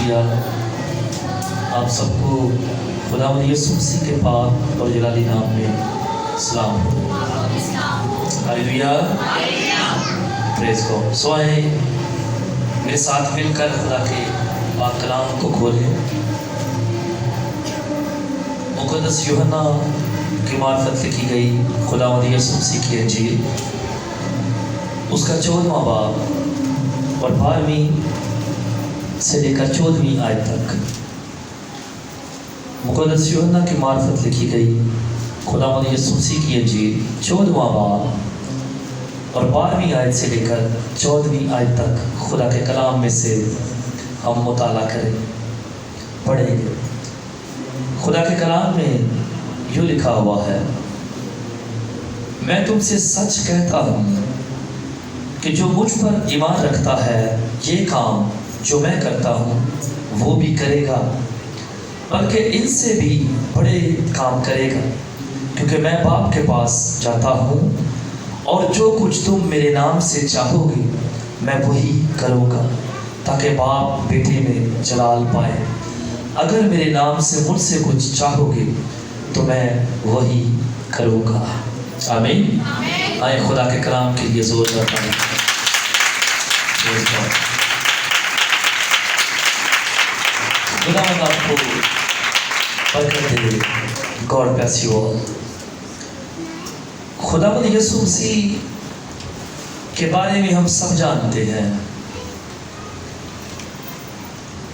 شکریہ آپ سب کو خداوند یسوع مسیح کے پاک اور جلالی نام میں سلام۔ ہالیلویا، پریز گاڈ۔ سو آئے میرے ساتھ مل کر خدا کے پاک کلام کو کھولیں۔ مقدس یوحنا کی معرفت لکھی گئی خداوند یسوع مسیح کی انجیل، اس کا 14واں باب اور 12ویں سے لے کر 14ویں آیت تک۔ مقدس یوحنا کی معرفت لکھی گئی خداوند یسوع مسیح کی انجیل 14واں باب اور 12ویں آیت سے لے کر 14ویں آیت تک خدا کے کلام میں سے ہم مطالعہ کریں، پڑھیں گے۔ خدا کے کلام میں یوں لکھا ہوا ہے، میں تم سے سچ کہتا ہوں کہ جو مجھ پر ایمان رکھتا ہے یہ کام جو میں کرتا ہوں وہ بھی کرے گا، بلکہ ان سے بھی بڑے کام کرے گا، کیونکہ میں باپ کے پاس جاتا ہوں، اور جو کچھ تم میرے نام سے چاہو گے میں وہی کروں گا، تاکہ باپ بیٹے میں جلال پائے۔ اگر میرے نام سے مجھ سے کچھ چاہو گے تو میں وہی کروں گا۔ آمین۔ آئے خدا کے کلام کے لیے زور کرتا ہوں۔ خدا آپ کو برکت دے۔ God bless you all. خداوند یسوع مسیح کے بارے میں ہم سب جانتے ہیں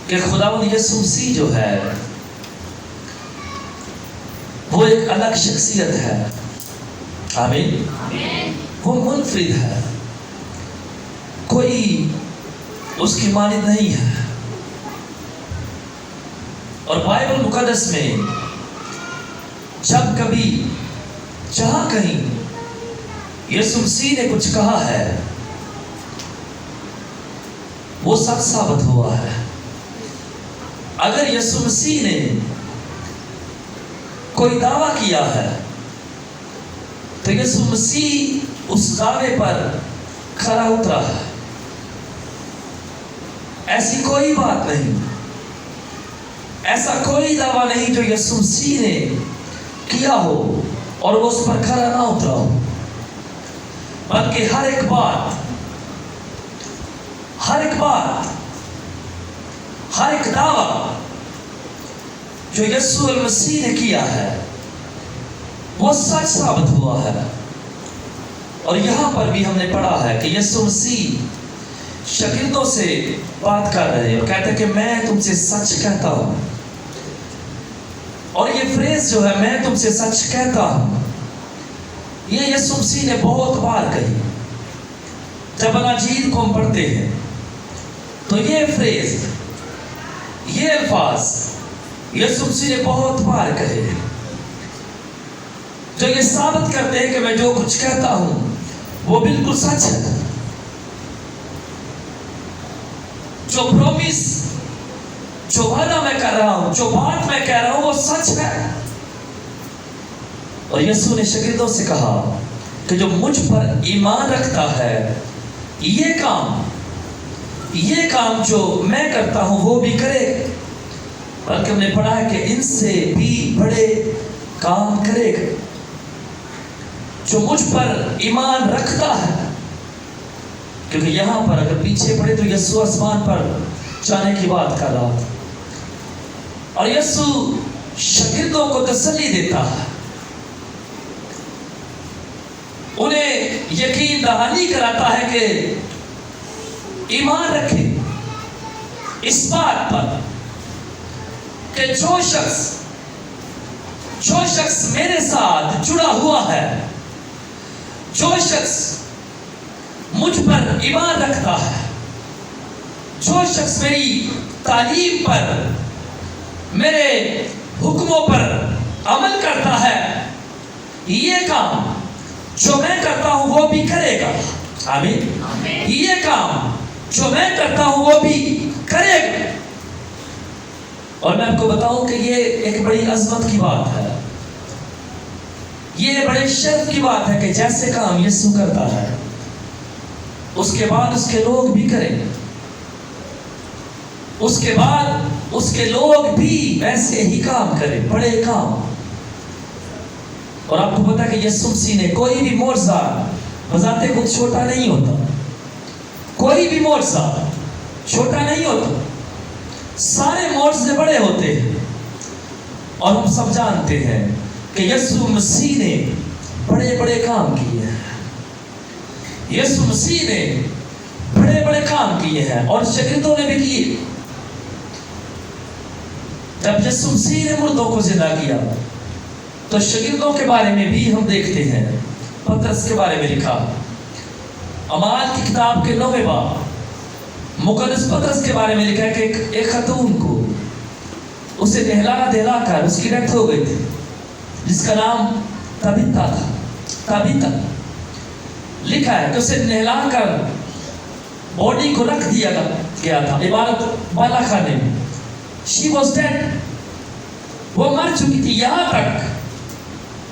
کہ خداوند یسوع مسیح جو ہے وہ ایک الگ شخصیت ہے۔ آمین۔ وہ منفرد ہے، کوئی اس کی مانند نہیں ہے۔ اور بائبل مقدس میں جب کبھی جہاں کہیں یسوع مسیح نے کچھ کہا ہے وہ سچ ثابت ہوا ہے۔ اگر یسوع مسیح نے کوئی دعویٰ کیا ہے تو یسوع مسیح اس دعوے پر کھرا اترا ہے۔ ایسی کوئی بات نہیں، ایسا کوئی دعویٰ نہیں جو یسوع مسیح نے کیا ہو اور وہ اس پر کھرا نہ اترا ہو، بلکہ ہر ایک بات، ہر ایک دعویٰ جو یسوع المسیح نے کیا ہے وہ سچ ثابت ہوا ہے۔ اور یہاں پر بھی ہم نے پڑھا ہے کہ یسوع مسیح شاگردوں سے بات کر رہے ہیں اور کہتے ہیں کہ میں تم سے سچ کہتا ہوں۔ اور یہ فریز جو ہے میں تم سے سچ کہتا ہوں، یہ یسوع مسیح نے بہت بار کہی۔ جب اناجیل کو ہم پڑھتے ہیں تو یہ فریز، یہ الفاظ یسوع مسیح نے بہت بار کہے، جو یہ ثابت کرتے ہیں کہ میں جو کچھ کہتا ہوں وہ بالکل سچ ہے۔ جو پرومس، جو وعدہ میں کر رہا ہوں، جو بات میں کہہ رہا ہوں وہ سچ ہے۔ اور یسوع نے شاگردوں سے کہا کہ جو مجھ پر ایمان رکھتا ہے یہ کام جو میں کرتا ہوں وہ بھی کرے، بلکہ ہم نے پڑھا ہے کہ ان سے بھی بڑے کام کرے گا۔ جو مجھ پر ایمان رکھتا ہے، کیونکہ یہاں پر اگر پیچھے پڑھے تو یسوع آسمان پر جانے کی بات کر رہا تھا، اور یسوع شاگردوں کو تسلی دیتا ہے، انہیں یقین دہانی کراتا ہے کہ ایمان رکھے اس بات پر کہ جو شخص میرے ساتھ جڑا ہوا ہے، جو شخص مجھ پر ایمان رکھتا ہے، جو شخص میری تعلیم پر، میرے حکموں پر عمل کرتا ہے، یہ کام جو میں کرتا ہوں وہ بھی کرے گا۔ آمین۔ یہ کام جو میں کرتا ہوں وہ بھی کرے گا۔ اور میں آپ کو بتاؤں کہ یہ ایک بڑی عظمت کی بات ہے، یہ بڑے شرف کی بات ہے کہ جیسے کام یسوع کرتا ہے اس کے بعد اس کے لوگ بھی کریں۔ اس کے بعد اس کے لوگ بھی ویسے ہی کام کرے، بڑے کام. اور آپ کو پتا کہ یسوع مسیح نے کوئی بھی معجزہ بذات خود چھوٹا نہیں ہوتا، کوئی بھی معجزہ چھوٹا نہیں ہوتا، سارے معجزے بڑے ہوتے ہیں. اور ہم سب جانتے ہیں کہ یسوع مسیح نے بڑے بڑے کام کیے ہیں، یسوع مسیح نے بڑے بڑے کام کیے ہیں اور شاگردوں نے بھی کیے. جب یسوع مسیح نے مردوں کو زندہ کیا تو شاگردوں کے بارے میں بھی ہم دیکھتے ہیں. پترس کے بارے میں لکھا، اعمال کی کتاب کے 9ویں باب، مقدس پترس کے بارے میں لکھا ہے کہ ایک خاتون کو اسے نہلا دہلا کر اس کی ڈیتھ ہو گئی تھی، جس کا نام تابیتا تھا. تابیتا لکھا ہے کہ اسے نہلا کر باڈی کو رکھ دیا گیا تھا عبادت بالا خانے میں. She was dead. وہ مر چکی تھی، یہاں تک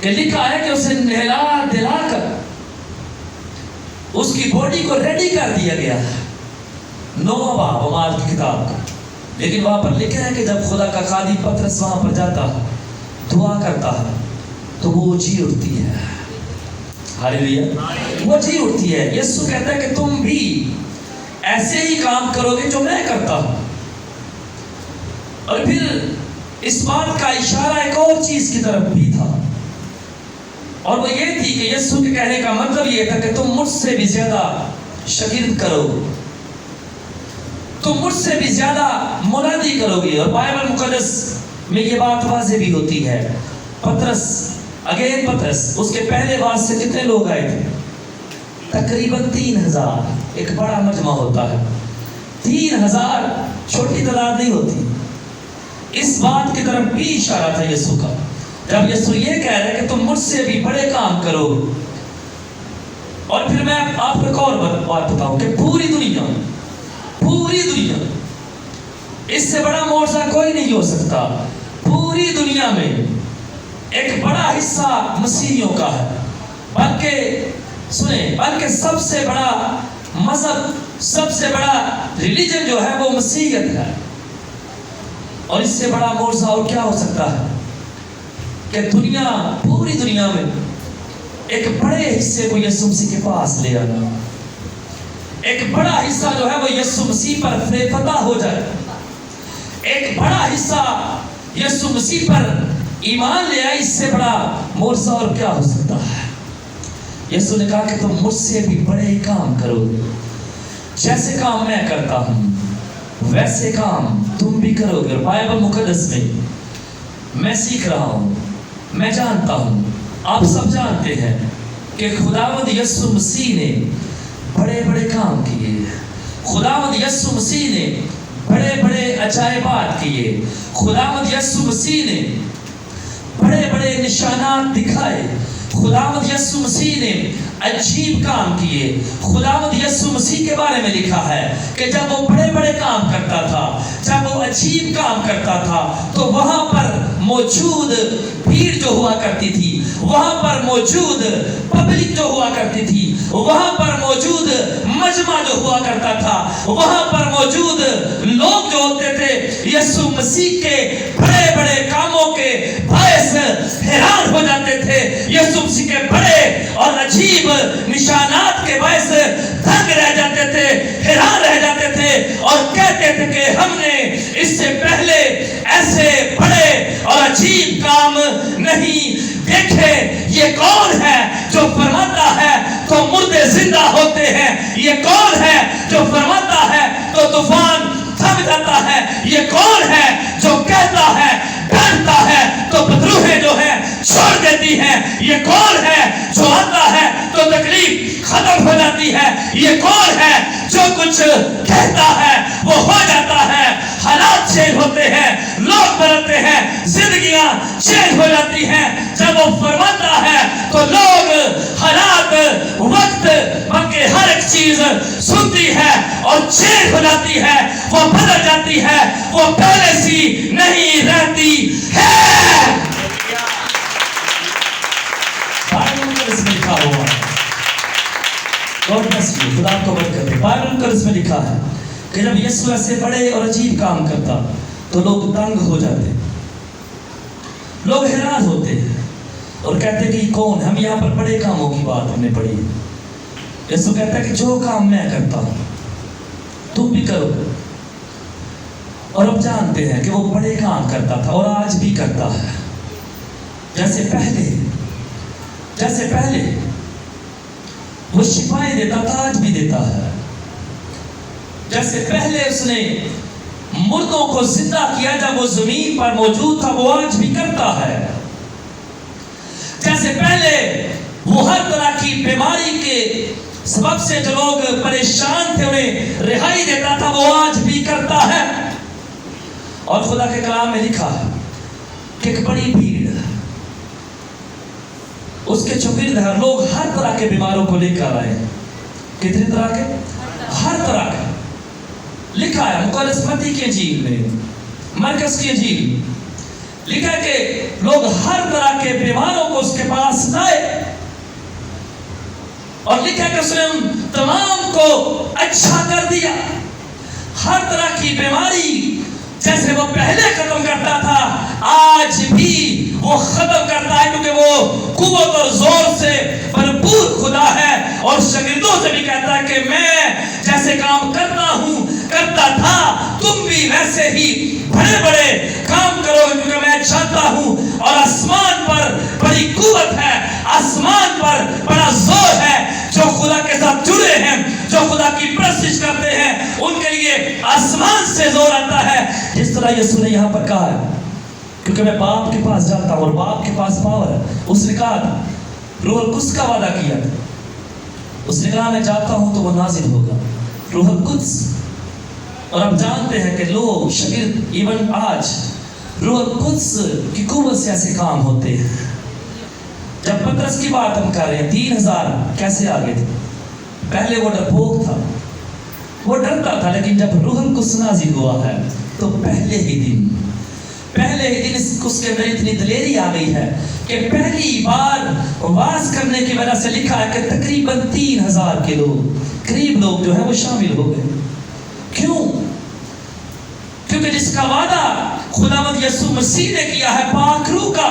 کہ لکھا ہے کہ اسے نہلا دلا کر اس کی باڈی کو ریڈی کر دیا گیا. 9واں باب اعمال کی کتاب کا. لیکن وہاں پر لکھا ہے کہ جب خدا کا خادم پترس وہاں پر جاتا ہے، دعا کرتا ہے، تو وہ جی اٹھتی ہے. ہالیلویا، وہ جی اٹھتی ہے. یسوع کہتا ہے کہ تم بھی ایسے ہی کام کرو گے جو میں کرتا ہوں. اور پھر اس بات کا اشارہ ایک اور چیز کی طرف بھی تھا، اور وہ یہ تھی کہ یسوع کے کہنے کا مطلب یہ تھا کہ تم مجھ سے بھی زیادہ شاگرد کرو، تم مجھ سے بھی زیادہ منادی کرو گے. اور بائبل مقدس میں یہ بات واضح بھی ہوتی ہے. پترس اس کے پہلے بات سے کتنے لوگ آئے تھے؟ تقریباً 3000. ایک بڑا مجمع ہوتا ہے، 3000 چھوٹی تعداد نہیں ہوتی. اس بات کی طرف بھی اشارہ تھا یسوع کا، جب یسوع یہ کہہ رہے کہ تم مجھ سے بھی بڑے کام کرو. اور پھر میں آپ کو ایک اور بات بتاؤں کہ پوری دنیا اس سے بڑا معجزہ کوئی نہیں ہو سکتا. پوری دنیا میں ایک بڑا حصہ مسیحیوں کا ہے، بلکہ سب سے بڑا مذہب، سب سے بڑا ریلیجن جو ہے وہ مسیحیت ہے. اور اس سے بڑا معجزہ اور کیا ہو سکتا ہے کہ پوری دنیا میں ایک بڑے حصے کو یسوع مسیح کے پاس لے آنا، ایک بڑا حصہ جو ہے وہ یسوع مسیح پر فتح ہو جائے، ایک بڑا حصہ یسوع مسیح پر ایمان لے آئے. اس سے بڑا معجزہ اور کیا ہو سکتا ہے؟ یسوع نے کہا کہ تم مجھ سے بھی بڑے ہی کام کرو گے، جیسے کام میں کرتا ہوں ویسے کام تم بھی کرو گے. بائبل مقدس میں سیکھ رہا ہوں، میں جانتا ہوں، آپ سب جانتے ہیں کہ خداوند یسوع مسیح نے بڑے بڑے کام کیے. خداوند یسوع مسیح نے بڑے بڑے عجائبات کیے. خداوند یسوع مسیح نے بڑے بڑے نشانات دکھائے. خداوند یسوع مسیح نے عجیب کام کیے. خداوند یسوع مسیح کے بارے میں لکھا ہے کہ جب وہ بڑے بڑے کام کرتا تھا، جب وہ عجیب کام کرتا تھا، تو وہاں پر موجود بھیڑ جو ہوا کرتی تھی، وہاں پر موجود پبلک جو ہوا کرتی تھی، وہاں پر موجود مجمع جو ہوا کرتا تھا، وہاں پر موجود لوگ جو ہوتے تھے، یسوع مسیح کے بڑے بڑے کاموں کے باعث حیران ہو جاتے تھے. یسوع مسیح کے بڑے اور عجیب نشانات کے باعث دنگ رہ جاتے تھے، حیران رہ جاتے تھے، اور کہتے تھے کہ ہم نے اس سے پہلے ایسے بڑے اور عجیب کام نہیں دیکھے. یہ کون ہے جو فرماتا ہے تو مردے زندہ ہوتے ہیں؟ یہ کون ہے جو فرماتا ہے تو طوفان تھم جاتا ہے؟ یہ کون ہے جو کہتا ہے ڈانٹتا ہے تو بدروہیں جو ہے چھوڑ دیتی ہیں؟ یہ کون ہے جو آتا ہے تو تکلیف ختم ہو جاتی ہے؟ یہ کون ہے جو کچھ کہتا ہے وہ ہو جاتا ہے؟ حالات چینج ہوتے ہیں، لوگ بدلتے ہیں، زندگیاں چینج ہو جاتی ہیں. جب وہ فرماتا ہے تو لوگ، حالات، وقت، بلکہ ہر ایک چیز سنتی ہے اور چینج ہو جاتی ہے، وہ بدل جاتی ہے، وہ پہلے سی نہیں رہتی ہے. بائبل مقدس میں لکھا ہوا، خدا آپ کو برکت دے. بائبل مقدس میں لکھا ہے کہ جب یسوع ایسے بڑے اور عجیب کام کرتا تو لوگ تنگ ہو جاتے، لوگ حیران ہوتے اور کہتے کہ یہ کون؟ ہم یہاں پر بڑے کاموں کی بات ہم نے پڑھی۔ یسوع کہتا ہے کہ جو کام میں کرتا ہوں تم بھی کرو، اور اب جانتے ہیں کہ وہ بڑے کام کرتا تھا اور آج بھی کرتا ہے۔ جیسے پہلے وہ شفائیں دیتا تھا، آج بھی دیتا ہے۔ جیسے پہلے اس نے مردوں کو زندہ کیا جب وہ زمین پر موجود تھا، وہ آج بھی کرتا ہے۔ جیسے پہلے وہ ہر طرح کی بیماری کے سبب سے جو لوگ پریشان تھے انہیں رہائی دیتا تھا، وہ آج بھی کرتا ہے۔ اور خدا کے کلام میں لکھا ہے کہ ایک بڑی بھیڑ اس کے چوگرد ہے، لوگ ہر طرح کے بیماروں کو لے کر آئے۔ کتنے طرح کے؟ ہر طرح کے۔ لکھا ہے مقدس متی کی انجیل میں، مرکز کی انجیل، لکھا ہے کہ لوگ ہر طرح کے بیماروں کو اس کے پاس لائے، اور لکھا ہے کہ اس نے ان تمام کو اچھا کر دیا۔ ہر طرح کی بیماری جیسے وہ پہلے ختم کرتا تھا، آج بھی وہ ختم کرتا ہے، کیونکہ وہ قوت اور زور سے بھرپور خدا ہے۔ اور شاگردوں سے بھی کہتا ہے کہ میں جیسے کام کرتا تھا تم بھی ویسے ہی بڑے بڑے کام کرو، کیونکہ میں چاہتا ہوں۔ اور آسمان پر بڑی قوت ہے، آسمان پر بڑا زور ہے۔ جو خدا کے ساتھ جڑے ہیں، جو خدا کی پرستش کرتے ہیں، ان کے لیے آسمان سے زور آتا ہے۔ جس طرح یسوع نے یہاں پر کہا ہے کیونکہ میں باپ کے پاس جاتا ہوں اور باپ کے پاس پاور ہے۔ اس نے کہا تھا، روح القدس کا وعدہ کیا تھا، اس نے کہا میں جاتا ہوں تو وہ نازل ہوگا، روح القدس۔ اور آپ جانتے ہیں کہ لوگ شاگرد ایون آج روح القدس کی قوت سے ایسے کام ہوتے ہیں۔ جب پترس کی بات ہم کر رہے ہیں، 3000 کیسے آگے تھے؟ پہلے وہ ڈرپوک تھا، وہ ڈرتا تھا، لیکن جب روح القدس نازل ہوا ہے تو پہلے ہی دن اس کے اندر اتنی دلیری آ گئی ہے کہ پہلی بار واز کرنے کی وجہ سے لکھا ہے کہ تقریباً 3000 کے لوگ، قریب لوگ جو ہیں وہ شامل ہو گئے۔ کیوں؟ کیونکہ جس کا وعدہ خداوند یسوع مسیح نے کیا ہے پاک روح کا،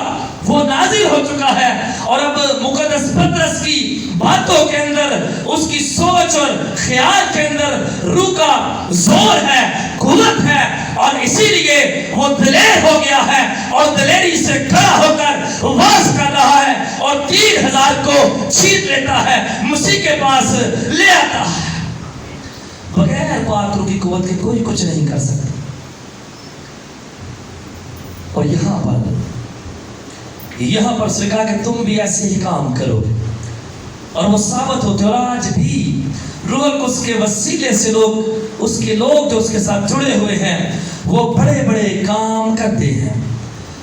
وہ نازل ہو چکا ہے۔ اور اب مقدس پترس کی باتوں کے اندر، اس کی سوچ اور خیال کے اندر روح کا زور ہے، قوت ہے، اور اسی لیے وہ دلیر ہو گیا ہے اور دلیری سے کھڑا ہو کر واز کر رہا ہے اور 3000 کو جیت لیتا ہے، مسیح کے پاس لے آتا ہے۔ بغیر پاک روح کی قوت کے کوئی کچھ نہیں کر سکتا۔ اور یہاں پر اس نے کہا کہ تم بھی ایسے ہی کام کرو، اور وہ ثابت ہوتے۔ اور آج بھی روح القدس کے وسیلے سے اس کے لوگ جو اس کے ساتھ جڑے ہوئے ہیں وہ بڑے بڑے کام کرتے ہیں۔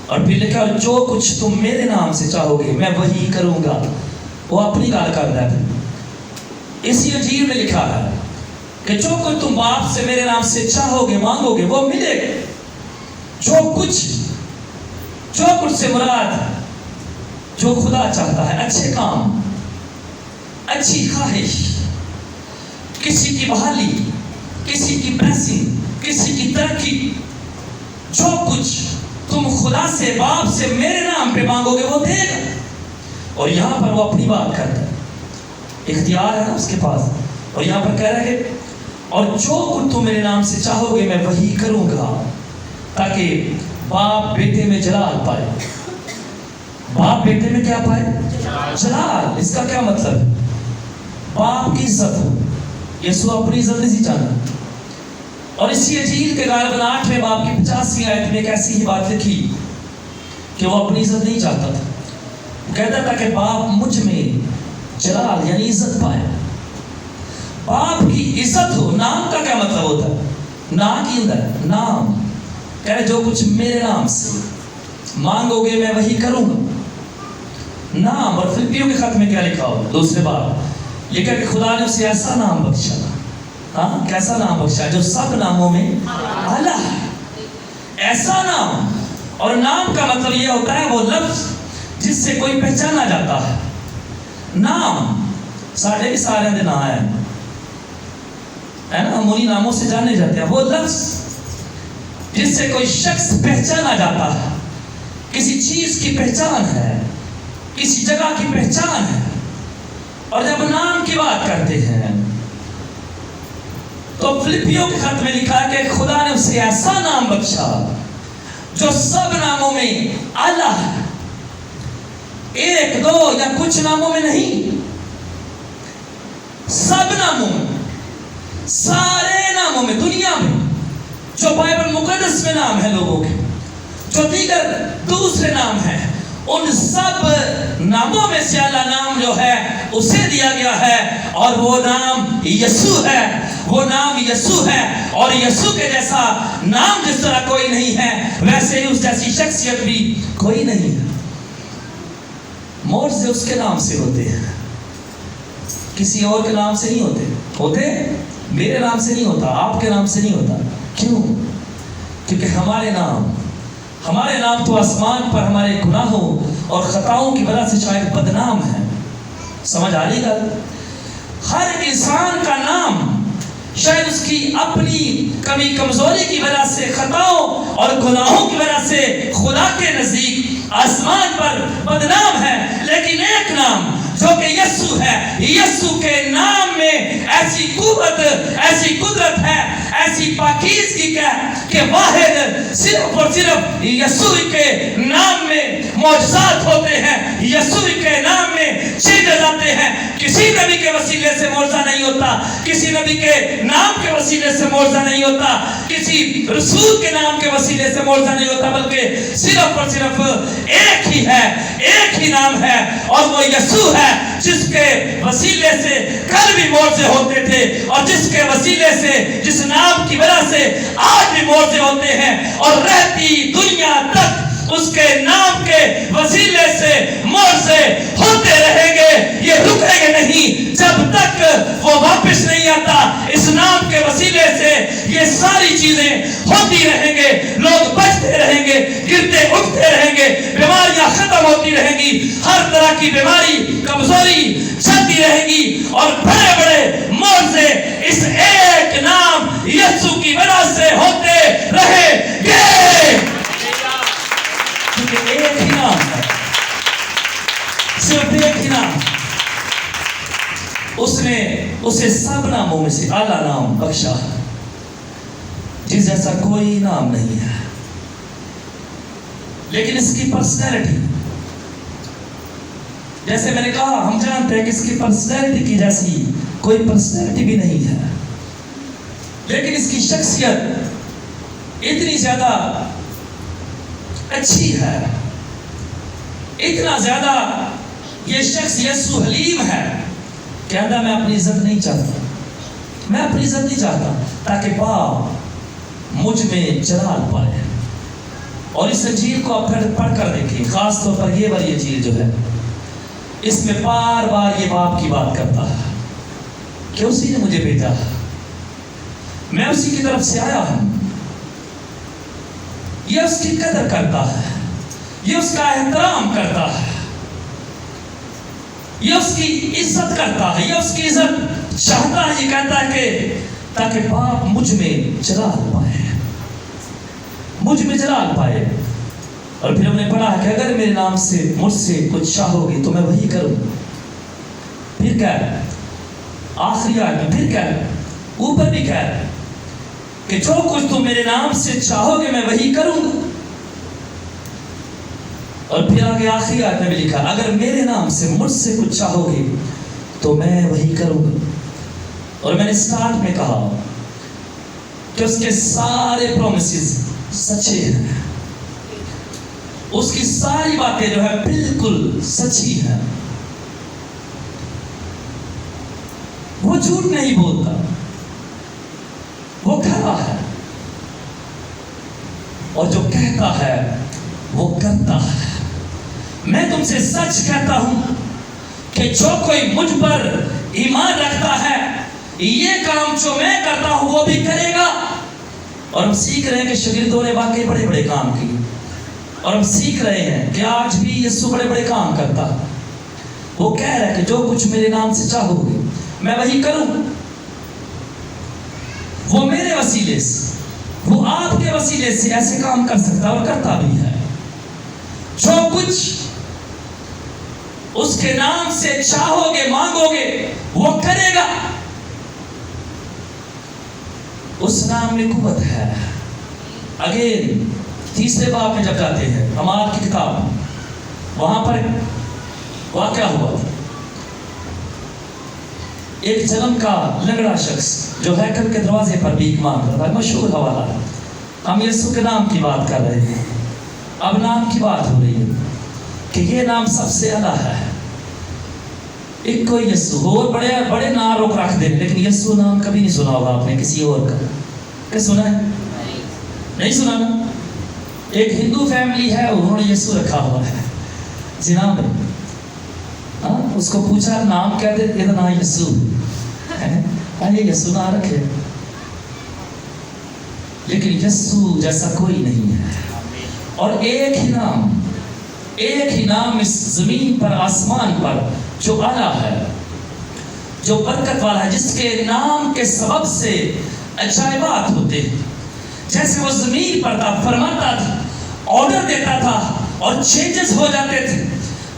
اور پھر لکھا اور جو کچھ تم میرے نام سے چاہو گے میں وہی کروں گا۔ وہ اپنی گال کر رہا ہے، اسی انجیل میں لکھا ہے کہ جو کچھ تم باپ سے میرے نام سے چاہو گے مانگو گے وہ ملے گا۔ جو کچھ سے مراد جو خدا چاہتا ہے، اچھے کام، اچھی خواہش، کسی کی بحالی، کسی کی بلیسنگ، کسی کی ترقی، جو کچھ تم خدا سے باپ سے میرے نام پہ مانگو گے وہ دے گا۔ اور یہاں پر وہ اپنی بات کرتا ہے، اختیار ہے اس کے پاس۔ اور یہاں پر کہہ رہا ہے اور جو کچھ تم میرے نام سے چاہو گے میں وہی کروں گا، تاکہ باپ بیٹے میں جلال پائے۔ باپ بیٹے میں کیا پائے؟ جلال۔ اس کا کیا مطلب ہے؟ باپ کی عزت ہو۔ یسوع اپنی عزت نہیں چاہتا، اور اسی انجیل کے غالباً 8ویں باب کی 85 آیت میں ایک ایسی ہی بات لکھی کہ وہ اپنی عزت نہیں چاہتا تھا۔ وہ کہتا تھا کہ باپ مجھ میں جلال یعنی عزت پائے۔ باپ کی عزت ہو۔ نام کا کیا مطلب ہوتا ہے؟ نام کی اندر نام، کہہ رہے جو کچھ میرے نام سے مانگو گے میں وہی کروں گا۔ نام۔ اور فلپیوں کے خط میں کیا لکھا ہو؟ 2 باب لکھا کہ خدا نے اسے ایسا نام بخشا۔ ہاں، کیسا نام بخشا؟ جو سب ناموں میں اعلیٰ ہے۔ ایسا نام، اور نام کا مطلب یہ ہوتا ہے وہ لفظ جس سے کوئی پہچانا جاتا ہے۔ نام سارے بھی سارے دن آئے ہے نا, امونی ناموں سے جانے جاتے ہیں. وہ لفظ جس سے کوئی شخص پہچانا جاتا ہے, کسی چیز کی پہچان ہے, کسی جگہ کی پہچان ہے. اور جب نام کی بات کرتے ہیں تو فلپیوں کے خط میں لکھا ہے کہ خدا نے اسے ایسا نام بخشا جو سب ناموں میں اعلیٰ ہے, ایک دو یا کچھ ناموں میں نہیں, سب ناموں میں, سارے ناموں میں, دنیا میں جو بائبل مقدس میں نام ہے لوگوں کے, جو دیگر دوسرے نام ہیں, ان سب ناموں میں سے اعلیٰ نام جو ہے اسے دیا گیا ہے, اور وہ نام یسوع ہے. وہ نام یسوع ہے, اور یسوع کے جیسا نام جس طرح کوئی نہیں ہے, ویسے ہی اس جیسی شخصیت بھی کوئی نہیں ہے. معجزے اس کے نام سے ہوتے ہیں, کسی اور کے نام سے نہیں ہوتے. میرے نام سے نہیں ہوتا, آپ کے نام سے نہیں ہوتا. کیوں؟ کیونکہ ہمارے نام تو آسمان پر ہمارے گناہوں اور خطاؤں کی وجہ سے شاید بدنام ہے. سمجھ آ رہی گا؟ ہر ایک انسان کا نام شاید اس کی اپنی کمی کمزوری کی وجہ سے, خطاؤں اور گناہوں کی وجہ سے خدا کے نزدیک آسمان پر بدنام ہے. لیکن ایک نام جو کہ یسوع ہے, یسوع کے نام میں ایسی قوت, ایسی قدرت ہے, ایسی پاکیزگی کہ واحد صرف اور صرف یسوع کے نام میں معجزات ہوتے ہیں, یسوع کے نام میں چیزیں جاتے ہیں. کسی نبی کے وسیلے سے معجزہ نہیں ہوتا, کسی نبی کے نام کے وسیلے سے معجزہ نہیں ہوتا, کسی رسول کے نام کے وسیلے سے معجزہ نہیں ہوتا, بلکہ صرف اور صرف ایک ہی ہے, ایک ہی نام ہے, اور وہ یسوع ہے, جس کے وسیلے سے کل بھی معجزے ہوتے تھے, اور جس کے وسیلے سے, جس نام کی وجہ سے آج بھی معجزے ہوتے ہیں, اور رہتی دنیا تک اس کے نام کے وسیلے سے معجزے ہوتے رہیں گے. یہ رکیں گے نہیں جب تک وہ واپس نہیں آتا. اس نام کے وسیلے سے یہ ساری چیزیں ہوتی رہیں گے, لوگ بچتے رہیں گے, گرتے اٹھتے رہیں گے, بیماریاں ختم ہوتی رہیں گی, ہر طرح کی بیماری کمزوری چلتی رہے گی, اور بڑے بڑے معجزے اس ایک نام یسوع کی وجہ سے ہوتے رہیں گے. کیونکہ ایک ہی نام ہے, صرف ایک ہی نام. اس نے اسے سب ناموں میں سے اعلیٰ نام بخشا, جس جیسا کوئی نام نہیں ہے. لیکن اس کی پرسنالٹی, جیسے میں نے کہا, ہم جانتے ہیں کہ اس کی پرسنالٹی کی جیسی کوئی پرسنالٹی بھی نہیں ہے, لیکن اس کی شخصیت اتنی زیادہ اچھی ہے, اتنا زیادہ یہ شخص یسوع حلیم ہے. کہتا میں اپنی عزت نہیں چاہتا, میں اپنی عزت نہیں چاہتا, تاکہ باپ مجھ میں جلال پائے. اور اس انجیل کو آپ پڑھ کر دیکھیں, خاص طور پر یہ والی انجیل جو ہے, اس میں بار بار یہ باپ کی بات کرتا ہے کہ اسی نے مجھے بھیجا, میں اسی کی طرف سے آیا ہوں. یہ اس کی قدر کرتا ہے, یہ اس کا احترام کرتا ہے, یہ اس کی عزت کرتا ہے, یہ اس کی عزت چاہتا ہے. یہ کہتا ہے کہ تاکہ باپ مجھ میں جلال پائے, مجھ میں جلال پائے. اور پھر ہم نے پڑھا کہ اگر میرے نام سے مجھ سے کچھ چاہو گے تو میں وہی کروں. پھر کہہ رہا ہے آخری آیت میں, پھر کہہ رہا ہے, اوپر بھی کہہ رہا ہے کہ جو کچھ تم میرے نام سے چاہو گے میں وہی کروں گا. اور پھر آگے آخری آیت میں بھی لکھا, اگر میرے نام سے مجھ سے کچھ چاہو گے تو میں وہی کروں گا. اور میں نے سٹارٹ میں کہا کہ اس کے سارے پرومسز سچے ہیں, اس کی ساری باتیں جو ہے بالکل سچی ہیں. وہ جھوٹ نہیں بولتا, وہ کھڑا ہے, اور جو کہتا ہے وہ کرتا ہے. میں تم سے سچ کہتا ہوں کہ جو کوئی مجھ پر ایمان رکھتا ہے یہ کام جو میں کرتا ہوں وہ بھی کرے گا. اور ہم سیکھ رہے ہیں کہ شاگردوں نے واقعی بڑے بڑے کام کیے, اور ہم سیکھ رہے ہیں کہ آج بھی یسوع بڑے بڑے کام کرتا ہے. وہ کہہ رہا ہے کہ جو کچھ میرے نام سے چاہو گے میں وہی کروں. وہ میرے وسیلے سے، وہ آپ کے وسیلے سے ایسے کام کر سکتا اور کرتا بھی ہے۔ جو کچھ اس کے نام سے چاہو گے، مانگو گے، وہ کرے گا۔ اس نام میں قوت ہے۔ اگین تیسرے باب میں جب جاتے ہیں اعمال کی کتاب، وہاں پر واقعہ ہوا تھا، ایک جنم کا لنگڑا شخص جو ہیکل کے دروازے پر بھیک مانگ رہا تھا۔ مشہور حوالہ ہے، ہم یسوع کے نام کی بات کر رہے ہیں، اب نام کی بات ہو رہی ہے کہ یہ نام سب سے اعلیٰ ہے۔ ایک کوئی یسوع، اور بڑے بڑے نام روک رکھ دیں، لیکن یسوع نام کبھی نہیں سنا ہوگا آپ نے کسی اور کا؟ کہ سنا ہے؟ نہیں سنا نا؟ ایک ہندو فیملی ہے، انہوں نے یسوع رکھا ہوا ہے جناب، اس کو پوچھا نام کیا دے؟ یہ نام یسوع ہے، یہ یسوع نام رکھے، لیکن یسوع جیسا کوئی نہیں ہے۔ اور ایک ہی نام اس زمین پر، آسمان پر جو اعلیٰ ہے، جو برکت والا ہے، جس کے نام کے سبب سے عجائبات ہوتے ہیں۔ جیسے وہ زمین پر تھا، فرماتا تھا، آرڈر دیتا تھا اور چینجز ہو جاتے تھے،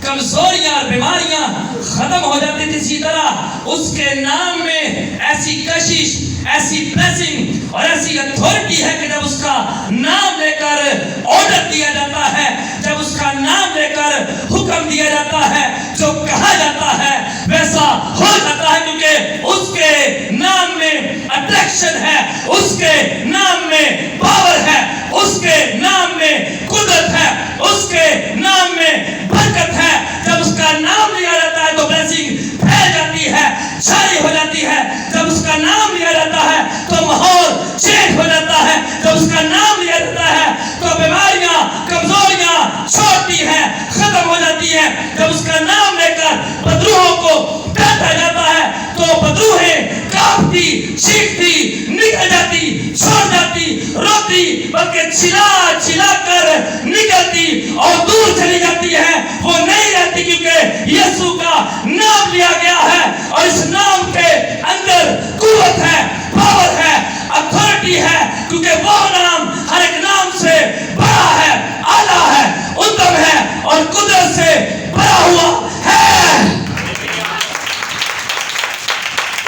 کمزوریاں اور بیماریاں ختم ہو جاتی تھی، اسی طرح اس کے نام میں ایسی کشش، ایسی بلیسنگ اور ایسی اتھارٹی ہے کہ جب اس کا نام لے کر آرڈر دیا جاتا ہے، جب اس کا نام لے کر حکم دیا جاتا ہے، جو کہا جاتا ہے ویسا ہو جاتا ہے، کیونکہ اس کے نام میں اٹریکشن ہے، اس کے نام میں پاور ہے، اس کے نام میں قدرت ہے، اس کے نام میں برکت ہے۔ جب اس کا نام لیا جاتا ہے تو بلیسنگ پھیل جاتی ہے، جاری ہو جاتی ہے۔ جب اس کا نام لیا جاتا ہے تو ماحول چینج ہو جاتا ہے۔ جب اس کا نام لیا جاتا ہے تو بیماریاں، کمزوریاں چھوڑتی ہیں، ختم ہو جاتی ہیں۔ جب اس کا نام لے کر بدروہوں کو ڈانٹا جاتا ہے تو بدروہیں کانپتی، چیختی، نکل جاتی، چھوڑ جاتی، روتی، بلکہ چلا کر نکلتی اور دور چلی جاتی ہے۔ وہ نہیں رہتی، کیونکہ یسوع کا نام لیا گیا ہے، اور اس نام کے اندر قوت ہے، پاور ہے، اتھارٹی ہے، کیونکہ وہ نام ہر ایک نام سے بڑا ہے، اعلیٰ ہے، اتم ہے اور قدرت سے بڑا ہوا ہے۔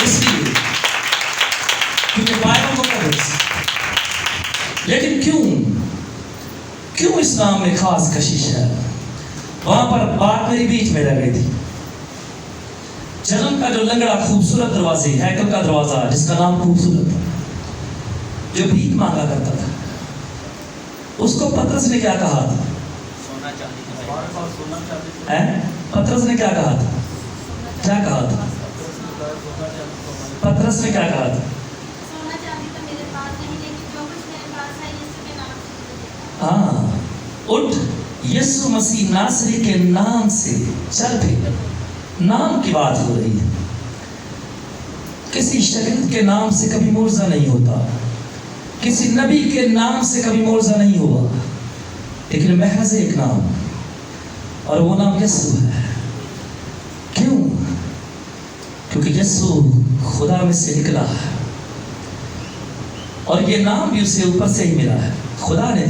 اس لیے کیونکہ بائبل مقدس، لیکن کیوں اس نام میں خاص کشش ہے؟ وہاں پر بات میری بیچ میں رہ گئی تھی۔ جنم کا جو لنگڑا خوبصورت دروازے، ہیکل کا دروازہ جس کا نام خوبصورت تھا، جو بھیک مانگا کرتا تھا، اس کو پترس نے کیا کہا تھا؟ پترس نے کیا کہا تھا؟ کیا کہا تھا پترس نے؟ کیا کہا تھا؟ ہاں، اٹھ یسوع مسیح ناصری کے نام سے چل پھر۔ نام کی بات ہو رہی ہے۔ کسی شاگرد کے نام سے کبھی معجزہ نہیں ہوتا، کسی نبی کے نام سے کبھی معجزہ نہیں ہوا، لیکن محض ایک نام، اور وہ نام یسوع ہے۔ کیوں؟ کیونکہ یسوع خدا میں سے نکلا ہے، اور یہ نام بھی اسے اوپر سے ہی ملا ہے، خدا نے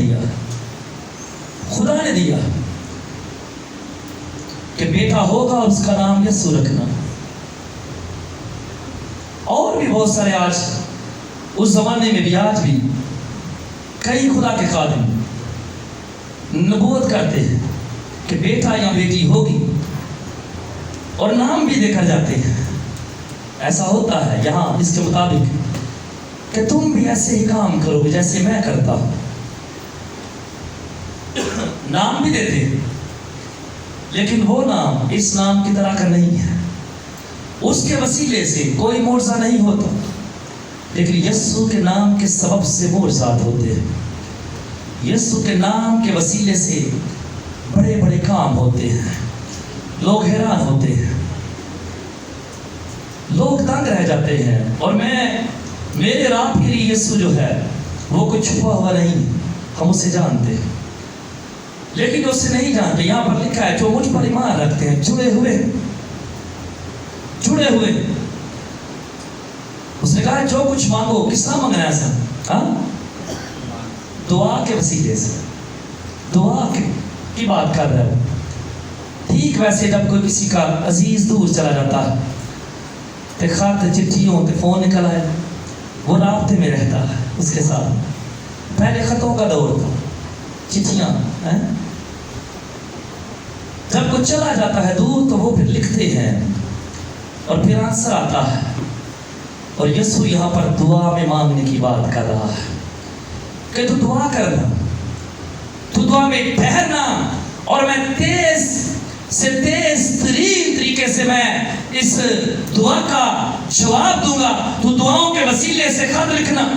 دیا کہ بیٹا ہوگا اور اس کا نام یسوع رکھنا۔ اور بھی بہت سارے آج اس زمانے میں بھی، آج بھی کئی خدا کے خادم نبوت کرتے ہیں کہ بیٹا یا بیٹی ہوگی، اور نام بھی دے کر جاتے ہیں۔ ایسا ہوتا ہے یہاں اس کے مطابق کہ تم بھی ایسے ہی کام کرو گے جیسے میں کرتا ہوں۔ نام بھی دیتے ہیں، لیکن وہ نام اس نام کی طرح کا نہیں ہے۔ اس کے وسیلے سے کوئی معجزہ نہیں ہوتا، لیکن یسوع کے نام کے سبب سے معجزات ہوتے ہیں۔ یسوع کے نام کے وسیلے سے بڑے بڑے کام ہوتے ہیں، لوگ حیران ہوتے ہیں، لوگ تنگ رہ جاتے ہیں۔ اور میرے اور آپ کے لیے یسوع جو ہے وہ کوئی چھپا ہوا نہیں، ہم اسے جانتے ہیں، لیکن اسے نہیں جانتے۔ یہاں پر لکھا ہے جو مجھ پر ایمان رکھتے ہیں، جڑے ہوئے اس نے کہا جو کچھ مانگو، کس طرح مانگنا ہے سر؟ ہاں، دعا کے وسیلے سے، دعا کی بات کر رہا ہے۔ ٹھیک ویسے جب کوئی کسی کا عزیز دور چلا جاتا ہے تو خط چٹھیوں تے فون نکل آئے، وہ رابطے میں رہتا ہے اس کے ساتھ۔ پہلے خطوں کا دور تھا، چٹھیاں، جب کوئی چلا جاتا ہے دور تو وہ پھر لکھتے ہیں اور پھر آنسر آتا ہے۔ اور یسوع یہاں پر دعا میں مانگنے کی بات کر رہا ہے کہ تو دعا کرنا، تو دعا میں ٹھہرنا، اور میں تیز سے تیز ترین طریقے سے میں اس دعا کا جواب دوں گا۔ تو دعاؤں کے وسیلے سے خط لکھنا،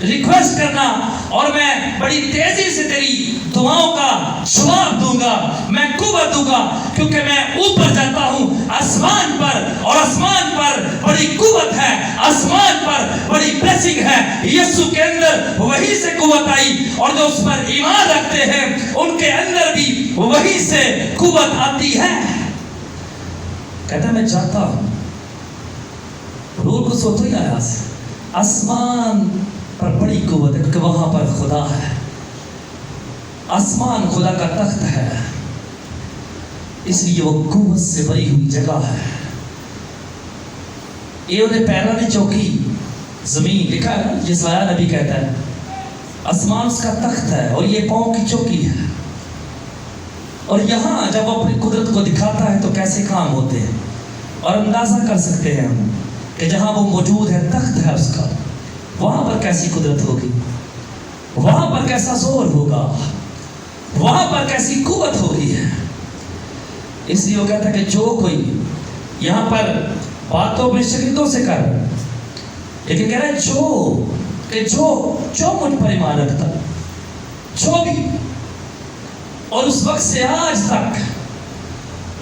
ریکویسٹ کرنا، اور میں بڑی تیزی سے تیری دعاؤں کا جواب دوں گا، میں قوت دوں گا، کیونکہ میں اوپر جاتا ہوں آسمان پر، اور آسمان پر بڑی قوت ہے، آسمان پر بڑی بلیسنگ ہے۔ یسوع کے اندر وہی سے قوت آئی، اور جو اس پر ایمان رکھتے ہیں ان کے اندر بھی وہی سے قوت آتی ہے۔ کہتا ہے میں چاہتا ہوں، روح کو سوتو ہی آیا سے آسمان پر بڑی قوت ہے، کیونکہ وہاں پر خدا ہے۔ آسمان خدا کا تخت ہے، اس لیے وہ قوت سے بھری ہوئی جگہ ہے۔ یہ انہیں پیرا نے چوکی زمین لکھا ہے، جس آیا نبی کہتا ہے آسمان اس کا تخت ہے اور یہ پاؤں کی چوکی ہے۔ اور یہاں جب وہ اپنی قدرت کو دکھاتا ہے تو کیسے کام ہوتے ہیں، اور اندازہ کر سکتے ہیں ہم کہ جہاں وہ موجود ہے، تخت ہے اس کا، وہاں پر کیسی قدرت ہوگی، وہاں پر کیسا زور ہوگا، وہاں پر کیسی قوت ہوگی۔ اس لیے وہ کہتا ہے کہ جو کوئی یہاں پر باتوں میں شدیدوں سے کر، لیکن کہہ رہا ہے جو مجھ پر ایمان رکھتا، جو بھی، اور اس وقت سے آج تک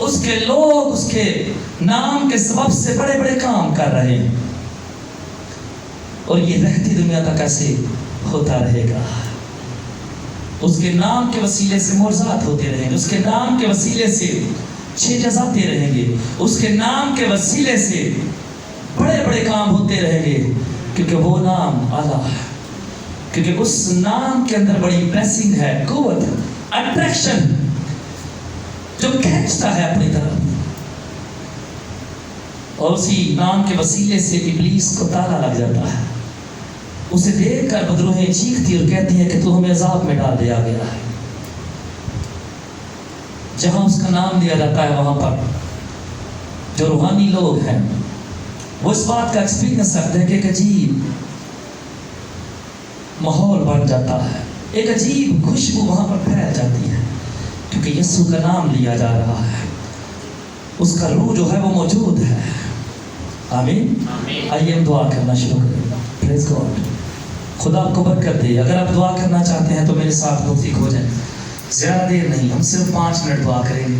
اس کے لوگ اس کے نام کے سبب سے بڑے بڑے کام کر رہے ہیں، اور یہ رہتی دنیا تک ایسے ہوتا رہے گا۔ اس کے نام کے وسیلے سے معجزات ہوتے رہیں گے، اس کے نام کے وسیلے سے چیزیں جاتے رہیں گے، اس کے نام کے وسیلے سے بڑے بڑے کام ہوتے رہیں گے، کیونکہ وہ نام اعلیٰ ہے، کیونکہ اس نام کے اندر بڑی بلیسنگ ہے، قوت، اٹریکشن جو کھینچتا ہے اپنی طرف۔ اور اسی نام کے وسیلے سے ابلیس کو تالا لگ جاتا ہے، اسے دیکھ کر بدروہیں چیختی اور کہتی ہیں کہ تو ہمیں عذاب میں ڈال دیا گیا ہے۔ جہاں اس کا نام لیا جاتا ہے وہاں پر جو روحانی لوگ ہیں وہ اس بات کا ایکسپیرینس کرتے ہیں کہ ایک عجیب ماحول بن جاتا ہے، ایک عجیب خوشبو وہاں پر پھیل جاتی ہے، کیونکہ یسوع کا نام لیا جا رہا ہے، اس کا روح جو ہے وہ موجود ہے۔ آمین۔ آئیے ہم دعا کرنا شروع کریں۔ پریز گاڈ۔ خدا آپ کو برکت دے۔ اگر آپ دعا کرنا چاہتے ہیں تو میرے ساتھ متفق ہو جائیں، زیادہ دیر نہیں، ہم صرف 5 منٹ دعا کریں گے۔